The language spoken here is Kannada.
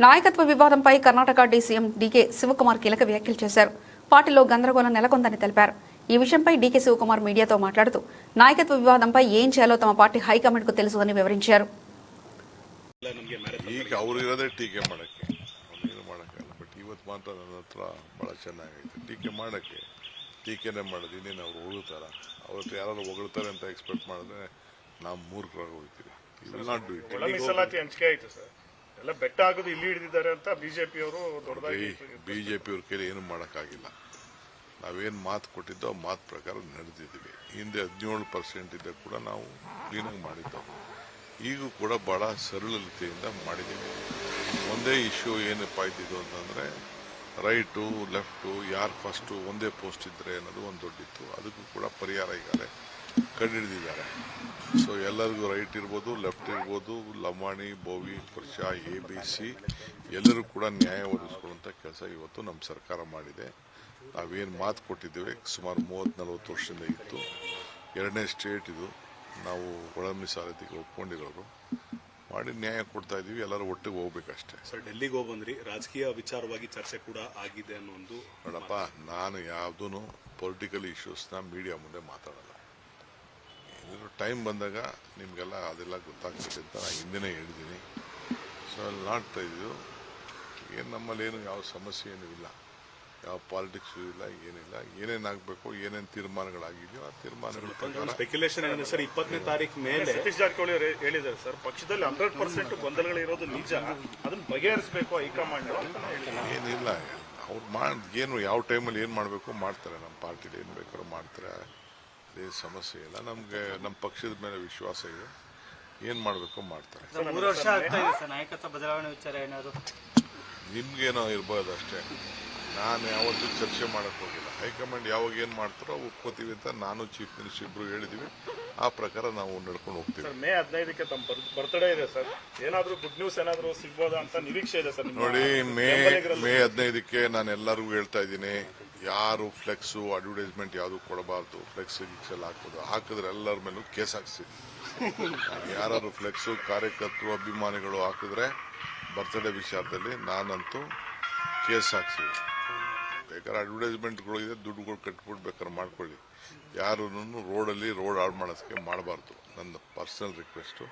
నాయకత్వ వివాదంపై కర్ణాటక డీసీఎం డీకే శివకుమార్ కీలక వ్యాఖ్యలు చేశారు. పార్టీలో గందరగోళం నెలకొందని తెలిపారు. ఈ విషయంపై డీకే శివకుమార్ మీడియాతో మాట్లాడుతూ నాయకత్వ వివాదంపై ఏం చేయాలో తమ పార్టీ హైకమాండ్కు తెలుసు అని వివరించారు. ಈಗ ಅವರಿರೋದೇ ಟೀಕೆ ಮಾಡಕ್ಕೆ ಏನು ಮಾಡೋಕ್ಕಲ್ಲ. ಬಟ್ ಇವತ್ತು ಮಾತ್ರ ನನ್ನ ಹತ್ರ ಭಾಳ ಚೆನ್ನಾಗೈತೆ ಟೀಕೆ ಮಾಡೋಕ್ಕೆ. ಟೀಕೆನೇ ಮಾಡೋದು ಇನ್ನೇನು ಅವ್ರು ಹೊಗಳ್ತಾರ? ಅವ್ರ ಯಾರು ಹೊಗಳ್ತಾರೆ ಅಂತ ಎಕ್ಸ್ಪೆಕ್ಟ್ ಮಾಡಿದ್ರೆ ನಾವು ಮೂರ್ಖರಾಗಿ ಹೋಗ್ತೀವಿ. ಮೀಸಲಾತಿ ಹಂಚಿಕೆ ಆಯ್ತು ಸರ್, ಎಲ್ಲ ಬೆಟ್ಟ ಆಗೋದು ಇಲ್ಲಿ ಹಿಡಿದಿದ್ದಾರೆ ಅಂತ ಬಿಜೆಪಿಯವರು ದೊಡ್ಡದಾಗಿ ಬಿಜೆಪಿಯವ್ರ ಕೈಲಿ ಏನು ಮಾಡೋಕ್ಕಾಗಿಲ್ಲ. ನಾವೇನು ಮಾತು ಕೊಟ್ಟಿದ್ದೋ ಆ ಮಾತು ಪ್ರಕಾರ ನಡೆದಿದ್ದೀವಿ. ಹಿಂದೆ 17% ಇದ್ದ ಕೂಡ ನಾವು ಕ್ಲೀನಾಗಿ ಮಾಡಿದ್ದೋ. ಈಗೂ ಕೂಡ ಬಹಳ ಸರಳತೆಯಿಂದ ಮಾಡಿದ್ದೀವಿ. ಒಂದೇ ಇಶ್ಯೂ ಏನಪ್ಪ ಇದ್ದಿದ್ದು ಅಂತಂದರೆ ರೈಟು ಲೆಫ್ಟು ಯಾರು ಫಸ್ಟು ಒಂದೇ ಪೋಸ್ಟ್ ಇದ್ದರೆ ಅನ್ನೋದು ಒಂದು ದೊಡ್ಡಿತ್ತು. ಅದಕ್ಕೂ ಕೂಡ ಪರಿಹಾರ ಈಗಾಗಲೇ ಕಂಡುಹಿಡಿದಿದ್ದಾರೆ. ಸೊ ಎಲ್ಲರಿಗೂ ರೈಟ್ ಇರ್ಬೋದು, ಲೆಫ್ಟ್ ಇರ್ಬೋದು, ಲಂಬಾಣಿ, ಬೋವಿ, ಪುರುಷ, ABC ಎಲ್ಲರೂ ಕೂಡ ನ್ಯಾಯ ಒದಗಿಸ್ಕೊಳ್ಳುವಂಥ ಕೆಲಸ ಇವತ್ತು ನಮ್ಮ ಸರ್ಕಾರ ಮಾಡಿದೆ. ನಾವೇನು ಮಾತು ಕೊಟ್ಟಿದ್ದೇವೆ ಸುಮಾರು 30-40 ವರ್ಷದಿಂದ ಇತ್ತು. 2ನೇ ಸ್ಟೇಟ್ ಇದು. ನಾವು ಒಳ ಮೀಸಲಾತಿಗೆ ಒಪ್ಕೊಂಡಿರೋರು ಮಾಡಿ ನ್ಯಾಯ ಕೊಡ್ತಾ ಇದೀವಿ. ಎಲ್ಲರೂ ಒಟ್ಟಿಗೆ ಹೋಗ್ಬೇಕಷ್ಟೇ. ಸರ್, ಡೆಲ್ಲಿಗೆ ಹೋಗಿ ಬಂದ್ರಿ, ರಾಜಕೀಯ ವಿಚಾರವಾಗಿ ಚರ್ಚೆ ಕೂಡ ಆಗಿದೆ ಅನ್ನೋ ಒಂದು. ನೋಡಪ್ಪ, ನಾನು ಯಾವುದೂ ಪೊಲಿಟಿಕಲ್ ಇಶ್ಯೂಸ್ನ ಮೀಡಿಯಾ ಮುಂದೆ ಮಾತಾಡಲ್ಲ. ಟೈಮ್ ಬಂದಾಗ ನಿಮಗೆಲ್ಲ ಅದೆಲ್ಲ ಗೊತ್ತಾಗ್ತದೆ ಅಂತ ನಾನು ಹಿಂದೆನೇ ಹೇಳಿದ್ದೀನಿ. ಸೊ ಅಲ್ಲಿ ನಾಡ್ತಾ ಇದ್ದು ಏನು ನಮ್ಮಲ್ಲೇನು ಯಾವ ಸಮಸ್ಯೆ ಏನೂ ಇಲ್ಲ, ಯಾವ ಪಾಲಿಟಿಕ್ಸು ಇಲ್ಲ, ಏನಿಲ್ಲ. ಏನೇನಾಗಬೇಕು, ಏನೇನು ತೀರ್ಮಾನಗಳಾಗಿದೆಯೋ ಆ ತೀರ್ಮಾನಗಳು ಸ್ಪೆಕ್ಯುಲೇಷನ್ ಏನಿದೆ ಸರ್, 20ನೇ ತಾರೀಕು ಮೇಲೆ ಸತೀಶ್ ಜಾರಕಿಹೊಳಿ ಹೇಳಿದ್ದಾರೆ ಸರ್, ಪಕ್ಷದಲ್ಲಿ 100% ಗೊಂದಲಗಳಿರೋದು ನಿಜ, ಅದನ್ನು ಬಗೆಹರಿಸಬೇಕು ಹೈಕಮಾಂಡ್. ಏನಿಲ್ಲ, ಅವ್ರು ಏನು ಯಾವ ಟೈಮಲ್ಲಿ ಏನು ಮಾಡಬೇಕು ಮಾಡ್ತಾರೆ. ನಮ್ಮ ಪಾರ್ಟಿಲಿ ಏನು ಬೇಕಾದ್ರೂ ಮಾಡ್ತಾರೆ. ಅದೇನು ಸಮಸ್ಯೆ ಇಲ್ಲ. ನಮಗೆ ನಮ್ಮ ಪಕ್ಷದ ಮೇಲೆ ವಿಶ್ವಾಸ ಇದೆ. ಏನು ಮಾಡಬೇಕು ಮಾಡ್ತಾರೆ. 3 ವರ್ಷ ಆಗ್ತಾ ಇದೆ ಸರ್, ನಾಯಕತ್ವ ಬದಲಾವಣೆ ವಿಚಾರ ಏನಾದ್ರು ನಿಮ್ಗೇನೋ ಇರ್ಬೋದು ಅಷ್ಟೇ. ನಾನು ಯಾವತ್ತೂ ಚರ್ಚೆ ಮಾಡೋಕ್ಕೆ ಹೋಗಿಲ್ಲ. ಹೈಕಮಾಂಡ್ ಯಾವಾಗ ಏನು ಮಾಡ್ತಾರೋ ಒಪ್ಕೋತೀವಿ ಅಂತ ನಾನು ಚೀಫ್ ಮಿನಿಸ್ಟರ್ ಇಬ್ಬರು ಹೇಳಿದ್ದೀವಿ. ಆ ಪ್ರಕಾರ ನಾವು ನಡ್ಕೊಂಡು ಹೋಗ್ತೀವಿ. ಸರ್, ಮೇ 15ಕ್ಕೆ ತಮ್ಮ ಬರ್ತ್ಡೇ ಇದೆ ಸರ್, ಏನಾದರೂ ಗುಡ್ ನ್ಯೂಸ್ ಏನಾದರೂ ಸಿಗ್ಬೋದಾ ಅಂತ ನಿರೀಕ್ಷೆ ಇದೆ ಸರ್. ನೋಡಿ, ಮೇ 15ಕ್ಕೆ ನಾನು ಎಲ್ಲರಿಗೂ ಹೇಳ್ತಾ ಇದ್ದೀನಿ, ಯಾರು ಫ್ಲೆಕ್ಸು ಅಡ್ವರ್ಟೈಸ್ಮೆಂಟ್ ಯಾವುದು ಕೊಡಬಾರ್ದು. ಫ್ಲೆಕ್ಸ್ ಗಿಕ್ಸೆಲ್ಲ ಹಾಕೋದು, ಹಾಕಿದ್ರೆ ಎಲ್ಲರ ಮೇಲೂ ಕೇಸ್ ಹಾಕ್ಸಿದ್ವಿ. ಯಾರು ಫ್ಲೆಕ್ಸು ಕಾರ್ಯಕರ್ತರು ಅಭಿಮಾನಿಗಳು ಹಾಕಿದ್ರೆ ಬರ್ತ್ಡೇ ವಿಚಾರದಲ್ಲಿ ನಾನಂತೂ ಕೇಸ್ ಹಾಕ್ಸಿವಿ. ಬೇಕಾದ್ರೆ ಅಡ್ವರ್ಟೈಸ್ಮೆಂಟ್ಗಳು ಇದೆ, ದುಡ್ಡುಗಳು ಕಟ್ಬಿಟ್ಟು ಬೇಕಾದ್ರೆ ಮಾಡ್ಕೊಳ್ಳಿ. ಯಾರೂ ರೋಡಲ್ಲಿ ರೋಡ್ ಹಾಳು ಮಾಡೋದಕ್ಕೆ ಮಾಡಬಾರ್ದು. ನನ್ನ ಪರ್ಸನಲ್ ರಿಕ್ವೆಸ್ಟು.